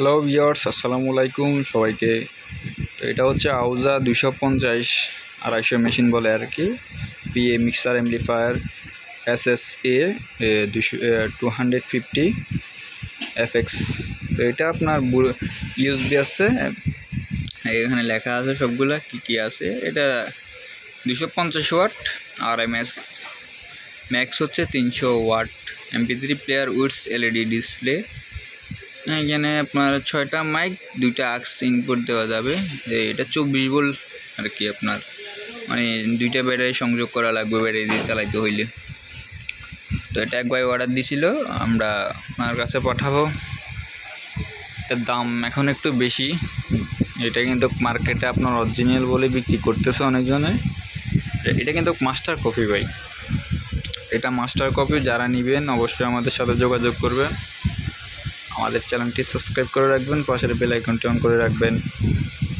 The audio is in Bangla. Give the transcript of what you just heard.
হ্যালো ভিউয়ার্স, আসসালামু আলাইকুম সবাইকে। তো এটা হচ্ছে আউজা 250-250 মেশিন বলে আর কি। PA mixer amplifier SSA 250 FX। তো এটা আপনার ইউএসবি আছে, এখানে লেখা আছে সবগুলা কি আছে। এটা 250 ওয়াট, RMS ম্যাক্স হচ্ছে 300 ওয়াট, MP3 প্লেয়ার উইথস LED ডিসপ্লে। এখানে আপনার 6টা মাইক, 2টা আক্স ইনপুট দেওয়া যাবে। এটা 24 ভোল্ট আর কি, আপনার মানে 2টা ব্যাটারি সংযোগ করা লাগবে ব্যাটারি দিয়ে চালাইতে হইলে। তো এটা এক ভাই অর্ডার দিছিল, আমরা আপনার কাছে পাঠাবো। এর দাম এখন একটু বেশি, এটা কিন্তু মার্কেটে আপনার অরিজিনাল বলে বিক্রি করতেছে অনেকজনে। এটা কিন্তু মাস্টার কপি ভাই, এটা মাস্টার কপি। যারা নেবেন অবশ্যই আমাদের সাথে যোগাযোগ করবেন। আমাদের চ্যানেলটি সাবস্ক্রাইব করে রাখবেন, পাশের বেল আইকনটি অন করে রাখবেন।